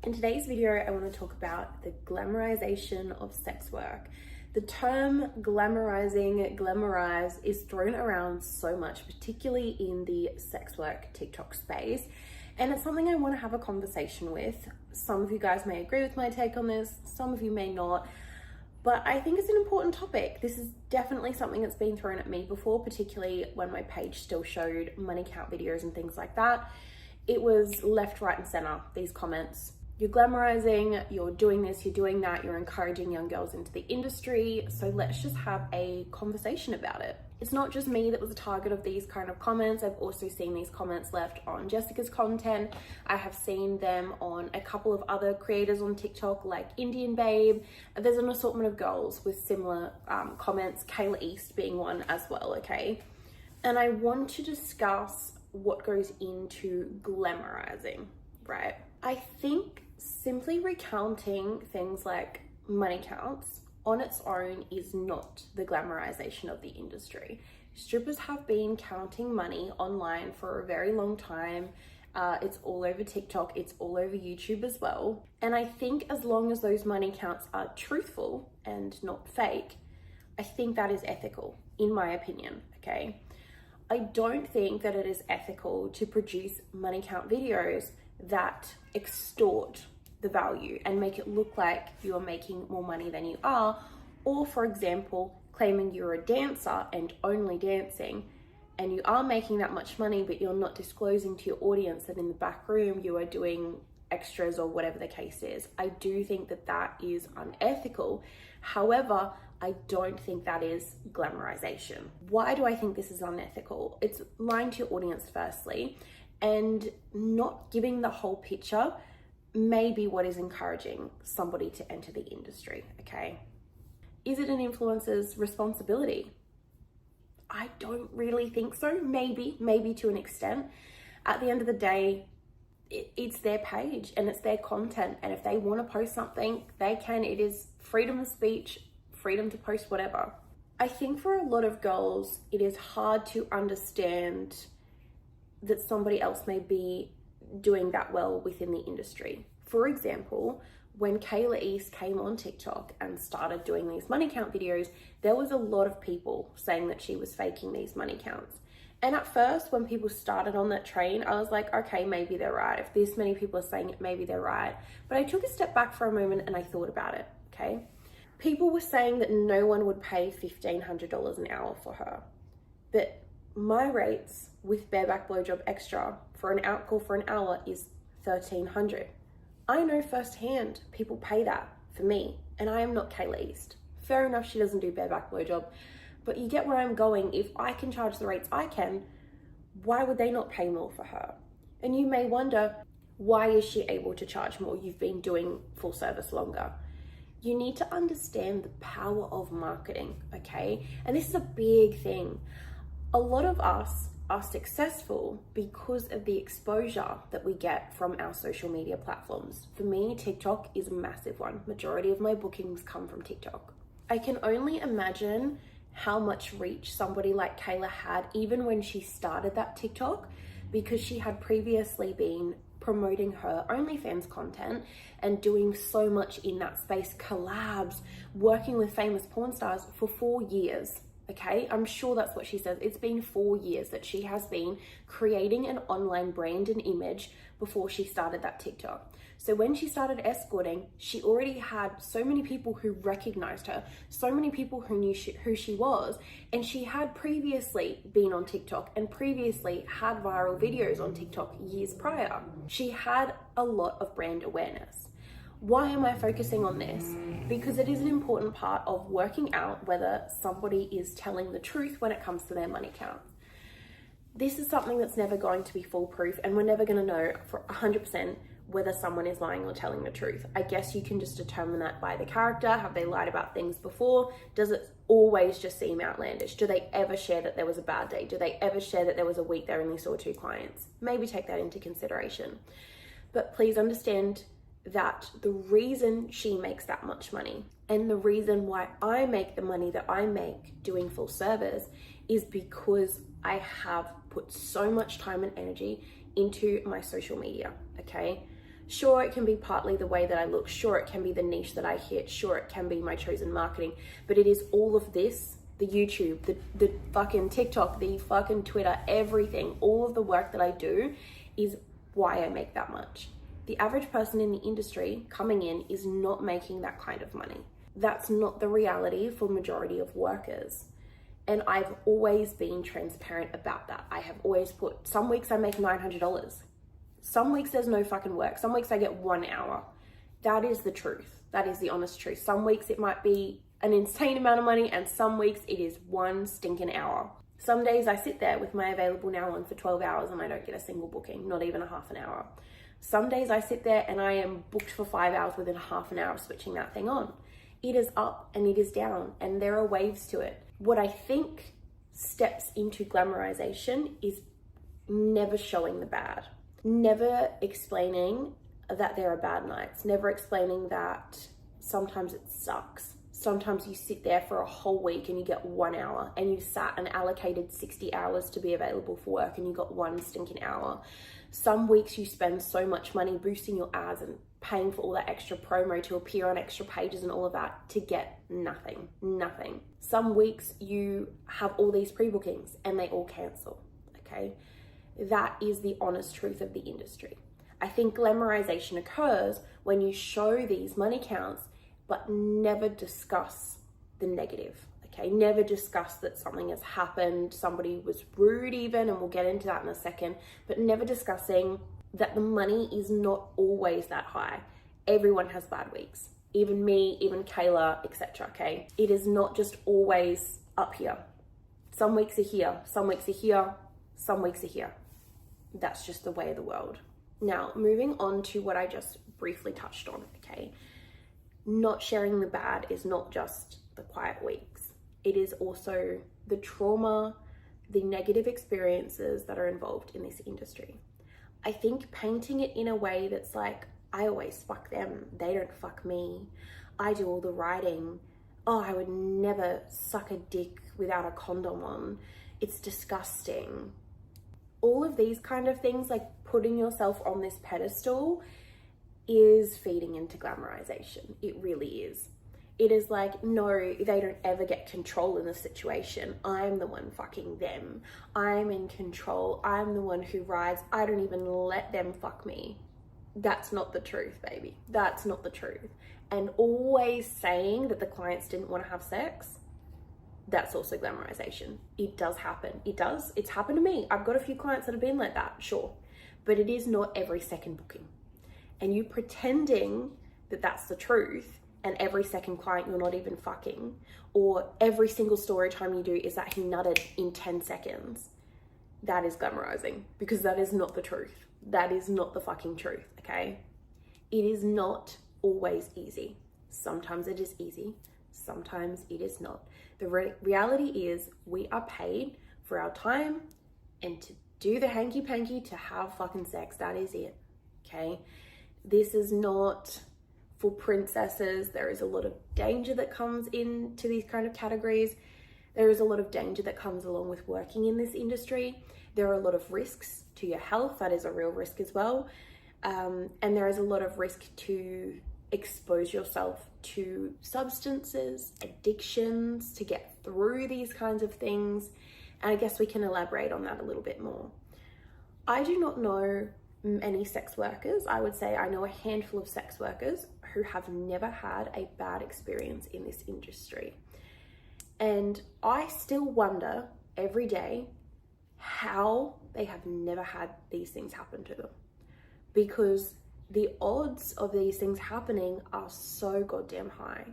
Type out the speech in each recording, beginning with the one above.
In today's video, I want to talk about the glamorization of sex work. The term glamorizing, glamorize is thrown around so much, particularly in the sex work TikTok space. And it's something I want to have a conversation with. Some of you guys may agree with my take on this, some of you may not, but I think it's an important topic. This is definitely something that's been thrown at me before, particularly when my page still showed money count videos and things like that. It was left, right, and center, these comments. You're glamorizing, you're doing this, you're doing that, you're encouraging young girls into the industry, so let's just have a conversation about it. It's not just me that was a target of these kind of comments. I've also seen these comments left on Jessica's content. I have seen them on a couple of other creators on TikTok like Indian Babe. There's an assortment of girls with similar comments, Kayla East being one as well, okay? And I want to discuss what goes into glamorizing, right? I think simply recounting things like money counts on its own is not the glamorization of the industry. Strippers have been counting money online for a very long time. It's all over TikTok, it's all over YouTube as well. And I think as long as those money counts are truthful and not fake, I think that is ethical, in my opinion, okay? I don't think that it is ethical to produce money count videos that extort the value and make it look like you are making more money than you are, or for example, claiming you're a dancer and only dancing and you are making that much money, but you're not disclosing to your audience that in the back room you are doing extras or whatever the case is. I do think that that is unethical. However, I don't think that is glamorization. Why do I think this is unethical? It's lying to your audience firstly, and not giving the whole picture may be what is encouraging somebody to enter the industry, okay? Is it an influencer's responsibility? I don't really think so. Maybe to an extent. At the end of the day, it's their page and it's their content. And if they want to post something, they can. It is freedom of speech, freedom to post whatever. I think for a lot of girls, it is hard to understand that somebody else may be doing that well within the industry. For example, when Kayla East came on TikTok and started doing these money count videos, there was a lot of people saying that she was faking these money counts. And at first, when people started on that train, I was like, okay, maybe they're right. If this many people are saying it, maybe they're right. But I took a step back for a moment and I thought about it, okay? People were saying that no one would pay $1,500 an hour for her. But my rates with bareback blowjob extra for an out call for an hour is $1,300. I know firsthand people pay that for me, and I am not Kayla East. Fair enough, she doesn't do bareback blowjob, but you get where I'm going. If I can charge the rates I can, why would they not pay more for her? And you may wonder, why is she able to charge more? You've been doing full service longer. You need to understand the power of marketing, okay? And this is a big thing. A lot of us are successful because of the exposure that we get from our social media platforms. For me, TikTok is a massive one. Majority of my bookings come from TikTok. I can only imagine how much reach somebody like Kayla had even when she started that TikTok, because she had previously been promoting her OnlyFans content and doing so much in that space, collabs, working with famous porn stars for 4 years. Okay, I'm sure that's what she says. It's been 4 years that she has been creating an online brand and image before she started that TikTok. So when she started escorting, she already had so many people who recognized her, so many people who knew who she was, and she had previously been on TikTok and previously had viral videos on TikTok years prior. She had a lot of brand awareness. Why am I focusing on this? Because it is an important part of working out whether somebody is telling the truth when it comes to their money count. This is something that's never going to be foolproof, and we're never going to know for 100% whether someone is lying or telling the truth. I guess you can just determine that by the character. Have they lied about things before? Does it always just seem outlandish? Do they ever share that there was a bad day? Do they ever share that there was a week they only saw 2 clients? Maybe take that into consideration. But please understand that the reason she makes that much money and the reason why I make the money that I make doing full service is because I have put so much time and energy into my social media, okay? Sure, it can be partly the way that I look. Sure, it can be the niche that I hit. Sure, it can be my chosen marketing. But it is all of this, the YouTube, the fucking TikTok, the fucking Twitter, everything, all of the work that I do is why I make that much. The average person in the industry coming in is not making that kind of money. That's not the reality for majority of workers. And I've always been transparent about that. I have always put, some weeks I make $900. Some weeks there's no fucking work. Some weeks I get 1 hour. That is the truth. That is the honest truth. Some weeks it might be an insane amount of money, and some weeks it is 1 stinking hour. Some days I sit there with my available now on for 12 hours and I don't get a single booking, not even a half an hour. Some days I sit there and I am booked for 5 hours within a half an hour of switching that thing on. It is up and it is down, and there are waves to it. What I think steps into glamorization is never showing the bad, never explaining that there are bad nights, never explaining that sometimes it sucks. Sometimes you sit there for a whole week and you get 1 hour, and you sat and allocated 60 hours to be available for work and you got 1 stinking hour. Some weeks you spend so much money boosting your ads and paying for all that extra promo to appear on extra pages and all of that to get nothing. Some weeks you have all these pre-bookings and they all cancel, okay? That is the honest truth of the industry. I think glamorization occurs when you show these money counts but never discuss the negative, okay? Never discuss that something has happened, somebody was rude even, and we'll get into that in a second, but never discussing that the money is not always that high. Everyone has bad weeks, even me, even Kayla, etc. Okay, it is not just always up here. Some weeks are here, some weeks are here, some weeks are here. That's just the way of the world. Now, moving on to what I just briefly touched on, okay? Not sharing the bad is not just the quiet weeks. It is also the trauma, the negative experiences that are involved in this industry. I think painting it in a way that's like, I always fuck them, they don't fuck me, I do all the writing, oh, I would never suck a dick without a condom on, it's disgusting. All of these kind of things, like putting yourself on this pedestal, is feeding into glamorization. It really is. It is like, no, they don't ever get control in the situation. I'm the one fucking them. I'm in control. I'm the one who rides. I don't even let them fuck me. That's not the truth, baby. That's not the truth. And always saying that the clients didn't want to have sex, that's also glamorization. It does happen. It does. It's happened to me. I've got a few clients that have been like that, sure. But it is not every second booking. And you pretending that that's the truth, and every second client you're not even fucking, or every single story time you do is that he nutted in 10 seconds, that is glamorizing, because that is not the truth. That is not the fucking truth, okay? It is not always easy. Sometimes it is easy, sometimes it is not. The reality is we are paid for our time and to do the hanky-panky to have fucking sex. That is it, okay? This is not for princesses. There is a lot of danger that comes into these kind of categories. There is a lot of danger that comes along with working in this industry. There are a lot of risks to your health. That is a real risk as well. And there is a lot of risk to expose yourself to substances, addictions, to get through these kinds of things. And I guess we can elaborate on that a little bit more. I do not know many sex workers. I would say I know a handful of sex workers who have never had a bad experience in this industry. And I still wonder every day how they have never had these things happen to them, because the odds of these things happening are so goddamn high.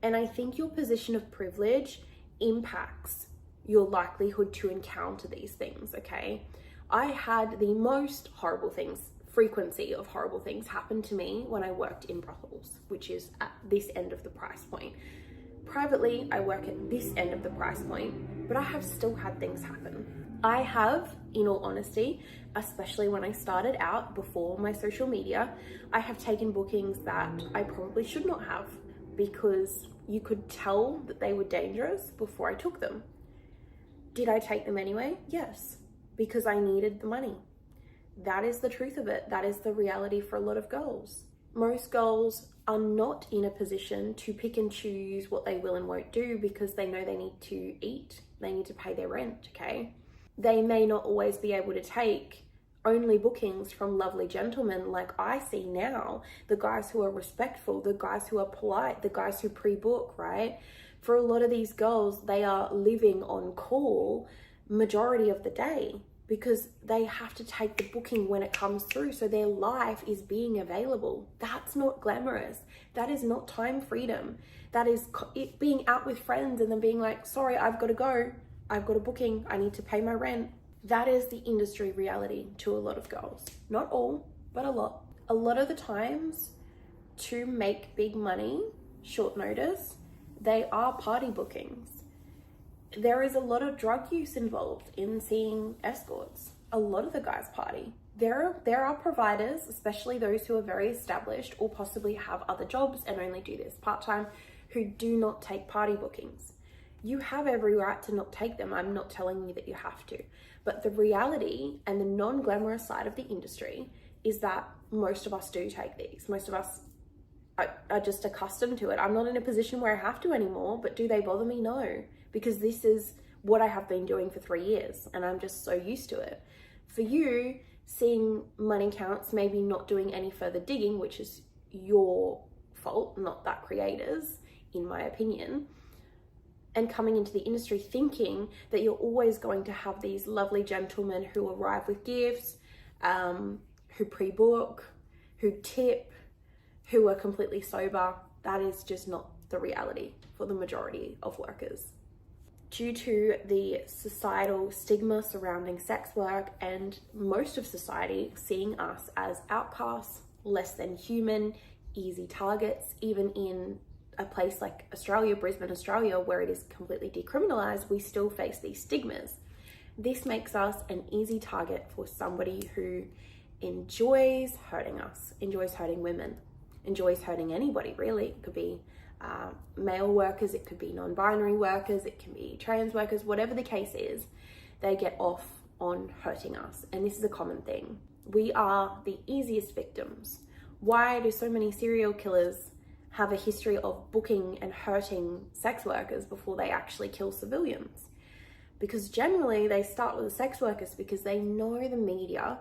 And I think your position of privilege impacts your likelihood to encounter these things, okay? I had the most horrible things, frequency of horrible things happen to me when I worked in brothels, which is at this end of the price point. Privately, I work at this end of the price point, but I have still had things happen. I have, in all honesty, especially when I started out before my social media, I have taken bookings that I probably should not have, because you could tell that they were dangerous before I took them. Did I take them anyway? Yes, because I needed the money. That is the truth of it. That is the reality for a lot of girls. Most girls are not in a position to pick and choose what they will and won't do because they know they need to eat, they need to pay their rent, okay? They may not always be able to take only bookings from lovely gentlemen like I see now, the guys who are respectful, the guys who are polite, the guys who pre-book, right? For a lot of these girls, they are living on call majority of the day because they have to take the booking when it comes through. So their life is being available. That's not glamorous. That is not time freedom. That is it being out with friends and then being like, sorry, I've got to go. I've got a booking. I need to pay my rent. That is the industry reality to a lot of girls. Not all, but a lot. A lot of the times to make big money, short notice, they are party bookings. There is a lot of drug use involved in seeing escorts. A lot of the guys party. There are providers, especially those who are very established or possibly have other jobs and only do this part-time, who do not take party bookings. You have every right to not take them. I'm not telling you that you have to. But the reality and the non-glamorous side of the industry is that most of us do take these. Most of us are just accustomed to it. I'm not in a position where I have to anymore, but do they bother me? No. Because this is what I have been doing for 3 years and I'm just so used to it. For you, seeing money counts, maybe not doing any further digging, which is your fault, not that creator's, in my opinion, and coming into the industry thinking that you're always going to have these lovely gentlemen who arrive with gifts, who pre-book, who tip, who are completely sober. That is just not the reality for the majority of workers. Due to the societal stigma surrounding sex work and most of society seeing us as outcasts, less than human, easy targets, even in a place like Australia, Brisbane, Australia, where it is completely decriminalised, we still face these stigmas. This makes us an easy target for somebody who enjoys hurting us, enjoys hurting women, enjoys hurting anybody really. It could be male workers, it could be non-binary workers, it can be trans workers, whatever the case is, they get off on hurting us. And this is a common thing. We are the easiest victims. Why do so many serial killers have a history of booking and hurting sex workers before they actually kill civilians? Because generally they start with the sex workers because they know the media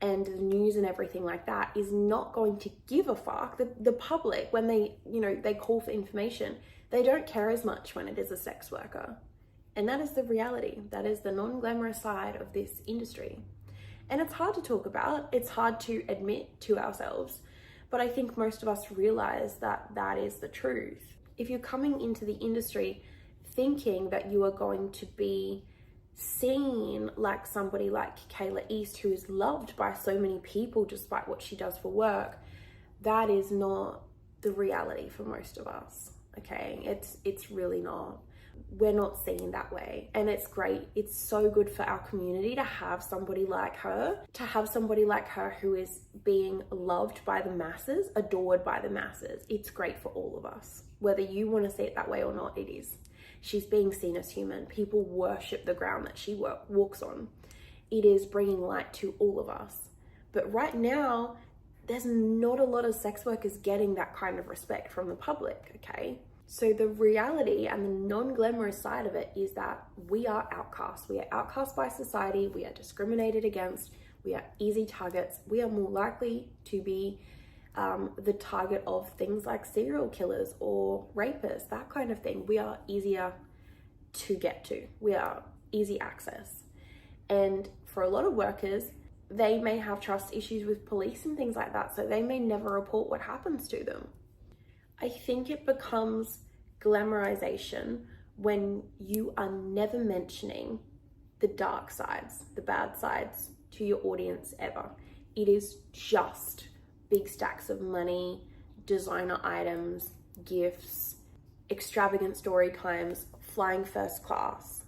and the news and everything like that is not going to give a fuck. The public, when they call for information, they don't care as much when it is a sex worker. And that is the reality. That is the non-glamorous side of this industry. And it's hard to talk about. It's hard to admit to ourselves. But I think most of us realize that that is the truth. If you're coming into the industry thinking that you are going to be seen like somebody like Kayla East, who is loved by so many people despite what she does for work, that is not the reality for most of us, okay? It's really not. We're not seen that way, and it's great. It's so good for our community to have somebody like her, who is being loved by the masses, adored by the masses. It's great for all of us. Whether you want to see it that way or not, it is. She's being seen as human. People worship the ground that she walks on. It is bringing light to all of us. But right now, there's not a lot of sex workers getting that kind of respect from the public, okay? So the reality and the non-glamorous side of it is that we are outcasts. We are outcast by society. We are discriminated against. We are easy targets. We are more likely to be the target of things like serial killers or rapists, that kind of thing. We are easier to get to. We are easy access. And for a lot of workers, they may have trust issues with police and things like that, so they may never report what happens to them. I think it becomes glamorization when you are never mentioning the dark sides, the bad sides to your audience ever. It is just big stacks of money, designer items, gifts, extravagant story times, flying first class.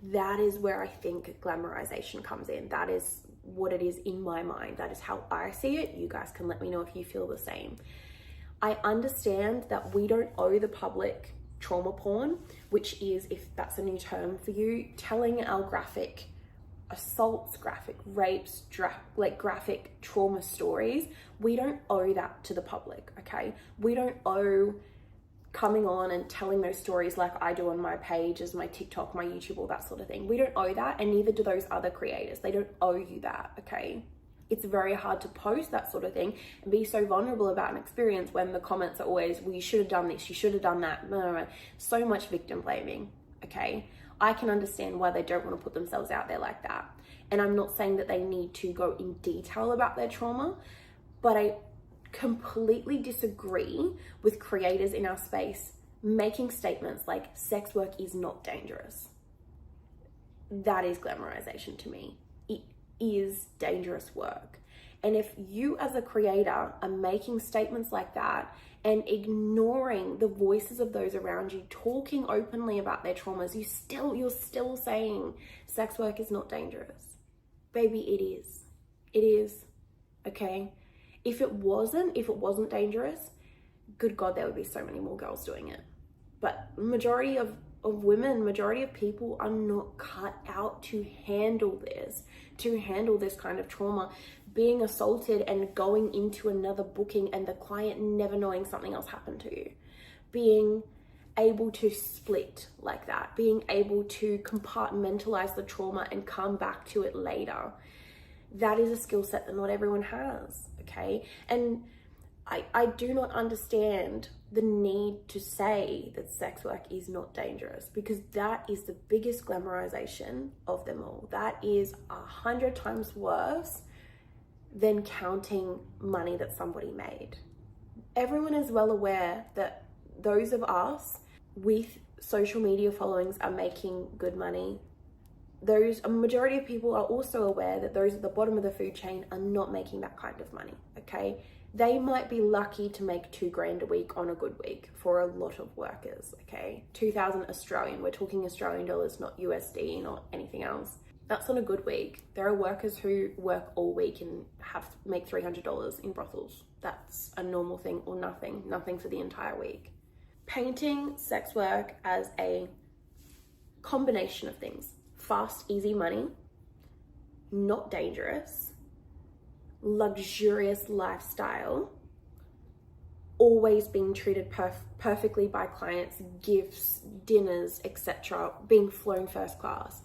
That is where I think glamorization comes in. That is what it is in my mind. That is how I see it. You guys can let me know if you feel the same. I understand that we don't owe the public trauma porn, which is, if that's a new term for you, telling our graphic assaults, graphic rapes, graphic trauma stories, we don't owe that to the public, okay? We don't owe coming on and telling those stories like I do on my pages, my TikTok, my YouTube, all that sort of thing. We don't owe that, and neither do those other creators. They don't owe you that, okay? It's very hard to post that sort of thing and be so vulnerable about an experience when the comments are always, well, you should have done this, you should have done that. No. So much victim blaming, okay? I can understand why they don't want to put themselves out there like that. And I'm not saying that they need to go in detail about their trauma, but I completely disagree with creators in our space making statements like sex work is not dangerous. That is glamorization to me. It is dangerous work. And if you as a creator are making statements like that and ignoring the voices of those around you, talking openly about their traumas, you're still saying sex work is not dangerous. Baby, it is. It is, okay? If it wasn't dangerous, good God, there would be so many more girls doing it. But majority of women, majority of people are not cut out to handle this kind of trauma. Being assaulted and going into another booking and the client never knowing something else happened to you. Being able to split like that. Being able to compartmentalize the trauma and come back to it later. That is a skill set that not everyone has, okay? And I do not understand the need to say that sex work is not dangerous, because that is the biggest glamorization of them all. That is 100 times worse than counting money that somebody made. Everyone is well aware that those of us with social media followings are making good money. A majority of people are also aware that those at the bottom of the food chain are not making that kind of money, okay? They might be lucky to make $2,000 a week on a good week for a lot of workers, okay? 2,000 Australian, we're talking Australian dollars, not USD, not anything else. That's not a good week. There are workers who work all week and make $300 in brothels. That's a normal thing, or nothing for the entire week. Painting sex work as a combination of things. Fast, easy money, not dangerous, luxurious lifestyle, always being treated perfectly by clients, gifts, dinners, etc., being flown first class.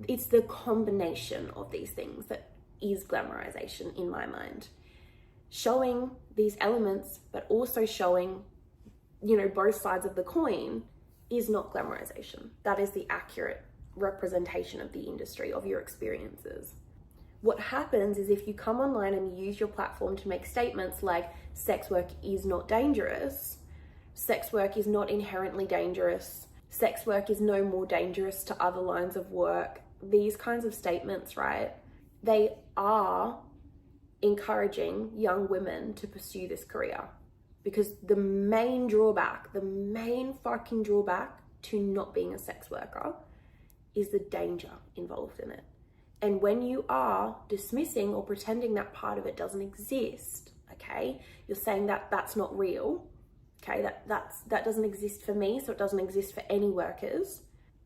It's the combination of these things that is glamorization in my mind. Showing these elements, but also showing, both sides of the coin is not glamorization. That is the accurate representation of the industry, of your experiences. What happens is if you come online and use your platform to make statements like sex work is not dangerous, sex work is not inherently dangerous, sex work is no more dangerous to other lines of work, these kinds of statements, right? They are encouraging young women to pursue this career, because the main fucking drawback to not being a sex worker is the danger involved in it. And when you are dismissing or pretending that part of it doesn't exist, okay, you're saying that that's not real, okay, that doesn't exist for me, so it doesn't exist for any workers.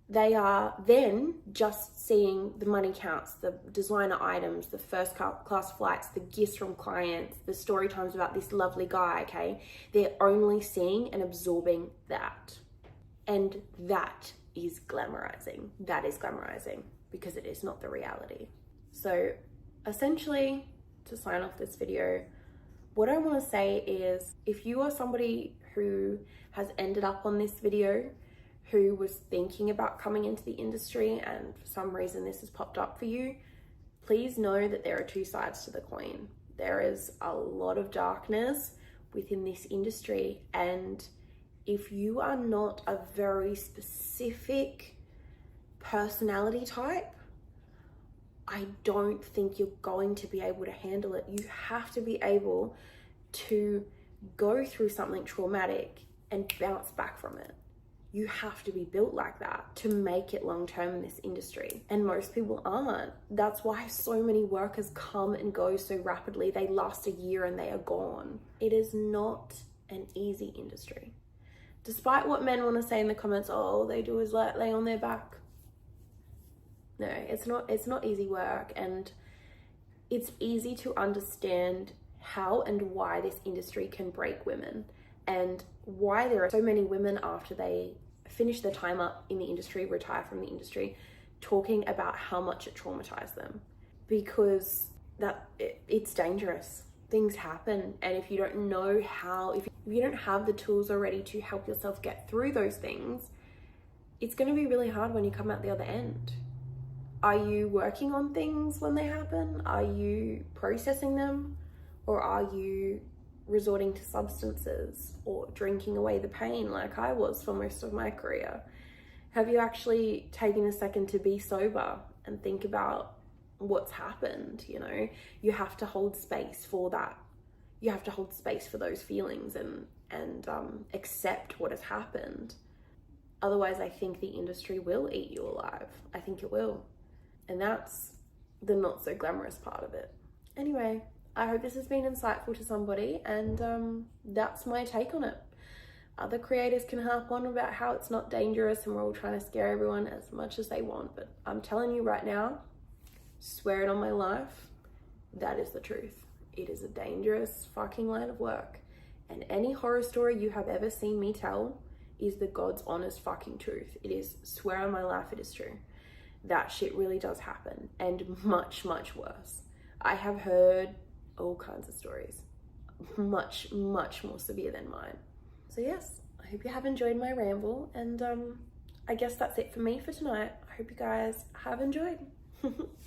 They are then just seeing the money counts, the designer items, the first class flights, the gifts from clients, the story times about this lovely guy, okay? They're only seeing and absorbing that. And that is glamorizing. That is glamorizing, because it is not the reality. So essentially, to sign off this video, what I want to say is, if you are somebody who has ended up on this video, who was thinking about coming into the industry and for some reason this has popped up for you, please know that there are two sides to the coin. There is a lot of darkness within this industry, and if you are not a very specific personality type, I don't think you're going to be able to handle it. You have to be able to go through something traumatic and bounce back from it. You have to be built like that to make it long-term in this industry. And most people aren't. That's why so many workers come and go so rapidly. They last a year and they are gone. It is not an easy industry. Despite what men want to say in the comments, all they do is lay on their back. No, it's not easy work, and it's easy to understand how and why this industry can break women, and why there are so many women after they finish their time up in the industry, retire from the industry, talking about how much it traumatized them, because it's dangerous. Things happen, and if you don't know how, if you don't have the tools already to help yourself get through those things, it's going to be really hard when you come out the other end. Are you working on things when they happen? Are you processing them? Or are you resorting to substances or drinking away the pain like I was for most of my career? Have you actually taken a second to be sober and think about what's happened? You know, you have to hold space for that. You have to hold space for those feelings and accept what has happened. Otherwise, I think the industry will eat you alive. I think it will. And that's the not so glamorous part of it. Anyway, I hope this has been insightful to somebody, and that's my take on it. Other creators can harp on about how it's not dangerous and we're all trying to scare everyone as much as they want, but I'm telling you right now, swear it on my life, that is the truth. It is a dangerous fucking line of work, and any horror story you have ever seen me tell is the God's honest fucking truth. It is, swear on my life, it is true. That shit really does happen, and much, much worse. I have heard all kinds of stories, much, much more severe than mine. So yes, I hope you have enjoyed my ramble, and I guess that's it for me for tonight. I hope you guys have enjoyed.